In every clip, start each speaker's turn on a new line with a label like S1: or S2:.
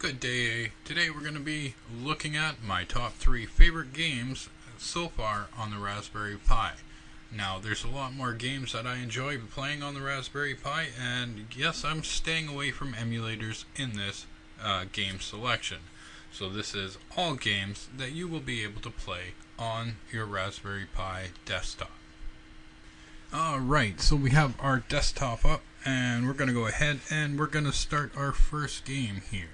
S1: Good day. Today we're going to be looking at my top 3 favorite games so far on the Raspberry Pi. Now, there's a lot more games that I enjoy playing on the Raspberry Pi, and yes, I'm staying away from emulators in this game selection. So this is all games that you will be able to play on your Raspberry Pi desktop. Alright, so we have our desktop up, and we're going to go ahead and we're going to start our first game here.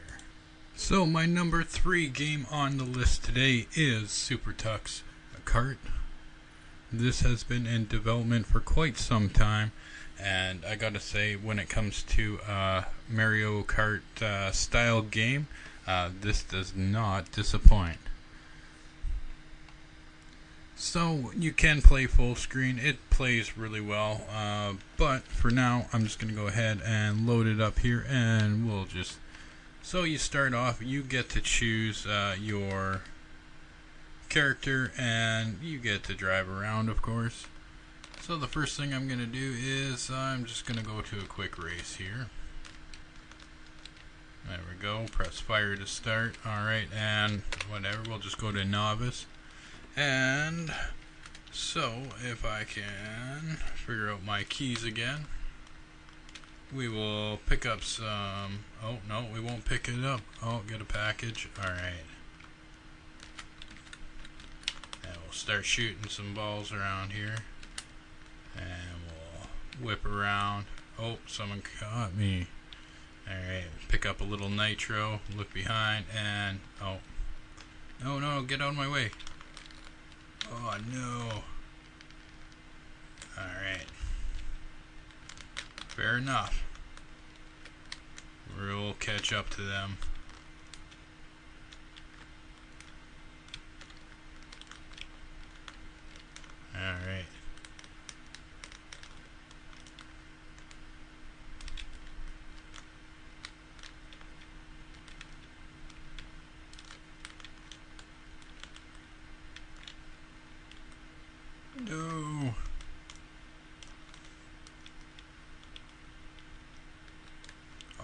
S1: So my number 3 game on the list today is Super Tux Kart. This has been in development for quite some time, and I gotta say, when it comes to Mario Kart style game, this does not disappoint. So you can play full screen. It plays really well, but for now I'm just gonna go ahead and load it up here, and we'll just... So you start off, you get to choose your character, and you get to drive around, of course. So the first thing I'm going to do is I'm just going to go to a quick race here. There we go, press fire to start. Alright, and whatever, we'll just go to novice. And so if I can figure out my keys again, we will pick up some... Oh, no, we won't pick it up. Oh, get a package. Alright. And we'll start shooting some balls around here. And we'll whip around. Oh, someone caught me. Alright, pick up a little nitro. Look behind and... Oh. No, get out of my way. Oh, no. Alright. Fair enough. We'll catch up to them. Alright. No.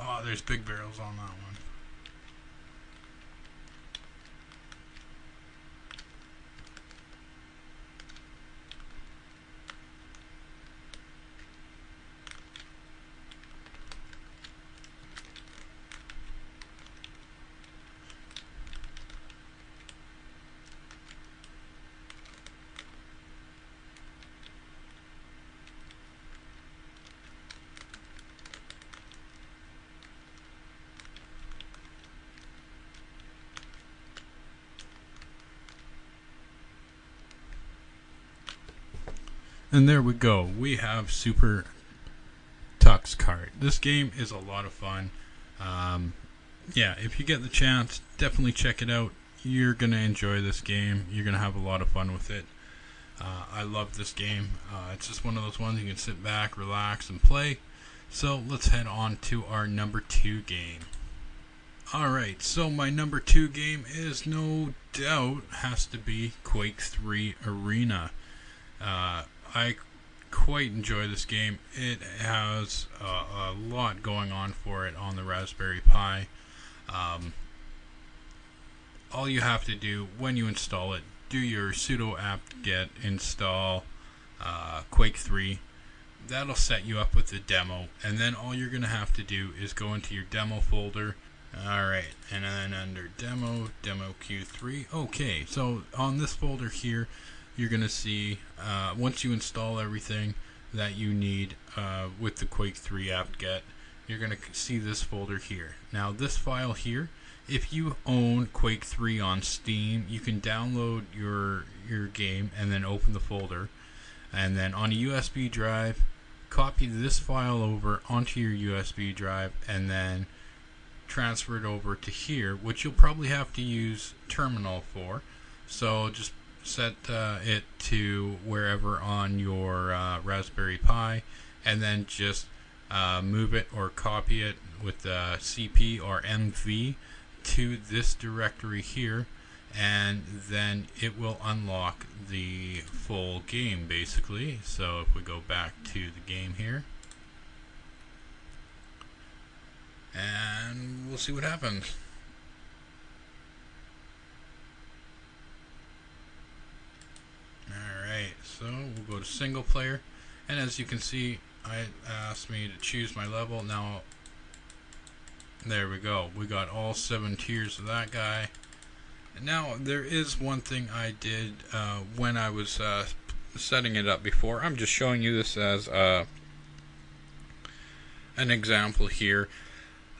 S1: Oh, there's big barrels on that one. And there we go. We have Super Tux Kart. This game is a lot of fun. Yeah, if you get the chance, definitely check it out. You're going to enjoy this game. You're going to have a lot of fun with it. I love this game. It's just one of those ones you can sit back, relax, and play. So let's head on to our number 2 game. Alright, so my number 2 game is no doubt has to be Quake 3 Arena. I quite enjoy this game. It has a lot going on for it on the Raspberry Pi. All you have to do when you install it, do your sudo apt-get install Quake 3. That'll set you up with the demo, and then all you're going to have to do is go into your demo folder. Alright, and then under demo Q3. Okay, so on this folder here, you're going to see, once you install everything that you need with the Quake 3 apt-get, you're going to see this folder here. Now this file here, if you own Quake 3 on Steam, you can download your game and then open the folder. And then on a USB drive, copy this file over onto your USB drive and then transfer it over to here, which you'll probably have to use terminal for. So just set it to wherever on your Raspberry Pi, and then just move it or copy it with CP or MV to this directory here, and then it will unlock the full game basically. So if we go back to the game here, and we'll see what happens. go to single player, and as you can see, it asked me to choose my level. Now, there we go. We got all 7 tiers of that guy. And now, there is one thing I did when I was setting it up before. I'm just showing you this as an example here.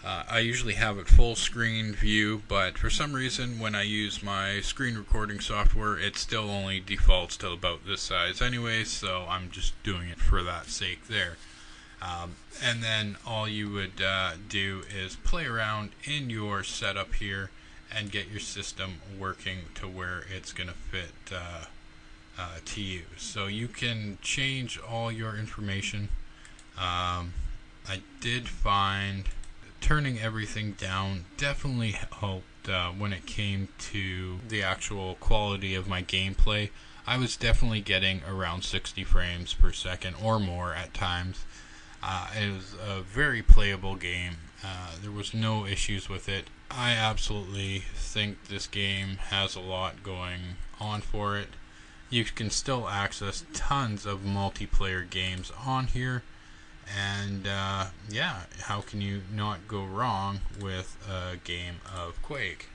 S1: I usually have it full screen view, but for some reason when I use my screen recording software, it still only defaults to about this size anyway, so I'm just doing it for that sake there. And then all you would do is play around in your setup here and get your system working to where it's going to fit to you. So you can change all your information. I did find turning everything down definitely helped when it came to the actual quality of my gameplay. I was definitely getting around 60 frames per second or more at times. It was a very playable game. There was no issues with it. I absolutely think this game has a lot going on for it. You can still access tons of multiplayer games on here. And yeah, how can you not go wrong with a game of Quake?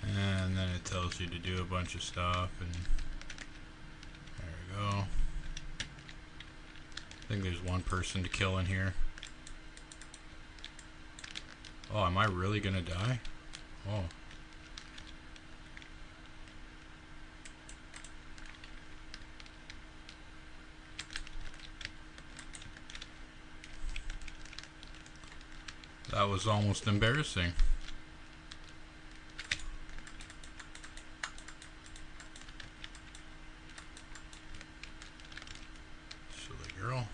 S1: And then it tells you to do a bunch of stuff, and there we go. I think there's one person to kill in here. Oh, am I really gonna die? Oh. That was almost embarrassing. Silly girl.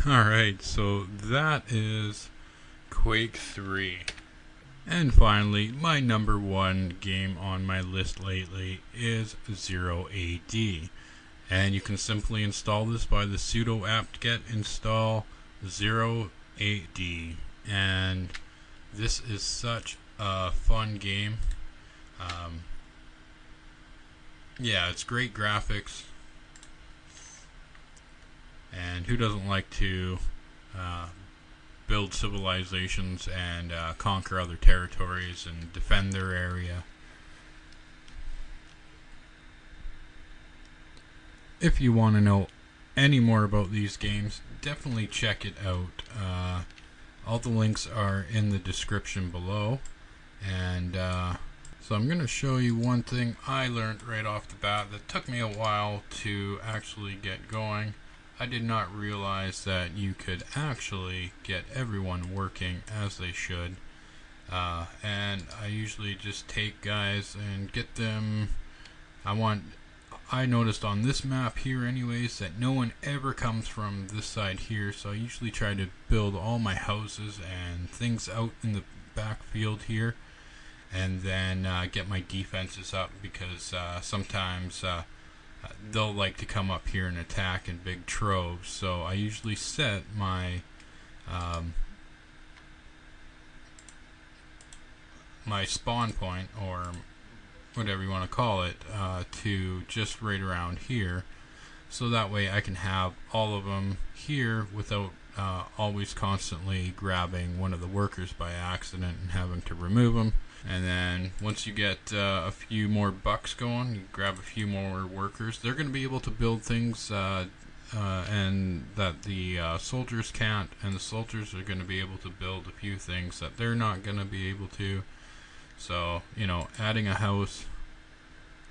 S1: Alright, so that is Quake 3. And finally, my number 1 game on my list lately is 0AD. And you can simply install this by the sudo apt-get install 0AD. And this is such a fun game. Yeah, it's great graphics. And who doesn't like to build civilizations and conquer other territories and defend their area? If you want to know any more about these games, definitely check it out. All the links are in the description below. And so I'm going to show you one thing I learned right off the bat that took me a while to actually get going. I did not realize that you could actually get everyone working as they should. And I usually just take guys and get them. I noticed on this map here anyways that no one ever comes from this side here, so I usually try to build all my houses and things out in the backfield here, and then get my defenses up, because sometimes they'll like to come up here and attack in big troves. So I usually set my my spawn point, or whatever you want to call it, to just right around here, so that way I can have all of them here without always constantly grabbing one of the workers by accident and having to remove them. And then once you get a few more bucks going, you grab a few more workers, they're going to be able to build things and that the soldiers can't, and the soldiers are going to be able to build a few things that they're not going to be able to. So, you know, adding a house,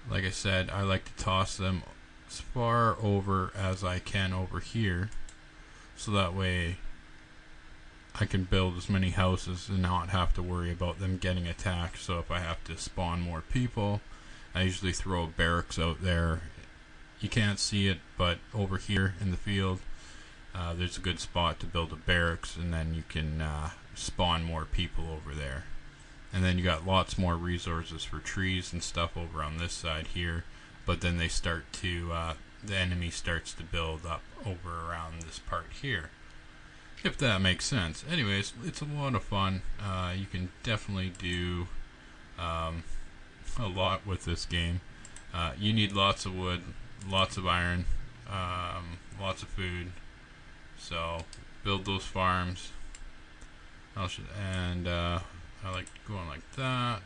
S1: like I said, I like to toss them as far over as I can over here, so that way I can build as many houses and not have to worry about them getting attacked. So if I have to spawn more people, I usually throw barracks out there. You can't see it, but over here in the field, there's a good spot to build a barracks, and then you can spawn more people over there. And then you got lots more resources for trees and stuff over on this side here, but then they start to, the enemy starts to build up over around this part here, if that makes sense. Anyways, it's a lot of fun. You can definitely do a lot with this game. You need lots of wood, lots of iron, lots of food. So build those farms. And I like going like that.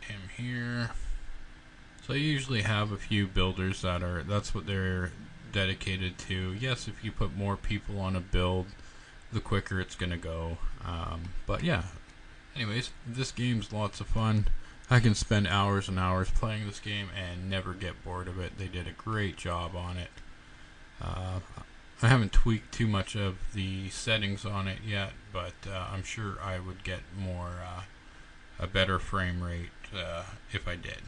S1: Him here. So I usually have a few builders that's what they're dedicated to. Yes, if you put more people on a build, the quicker it's gonna go. But yeah. Anyways, this game's lots of fun. I can spend hours and hours playing this game and never get bored of it. They did a great job on it. I haven't tweaked too much of the settings on it yet, but I'm sure I would get a better frame rate if I did.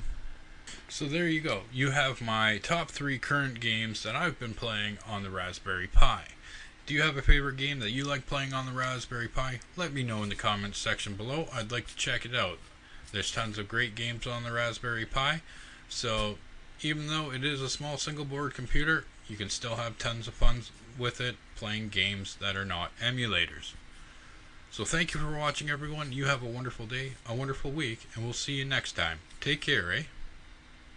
S1: So there you go. You have my top 3 current games that I've been playing on the Raspberry Pi. Do you have a favorite game that you like playing on the Raspberry Pi? Let me know in the comments section below. I'd like to check it out. There's tons of great games on the Raspberry Pi, so even though it is a small single board computer, you can still have tons of fun with it playing games that are not emulators. So thank you for watching, everyone. You have a wonderful day, a wonderful week, and we'll see you next time. Take care, eh?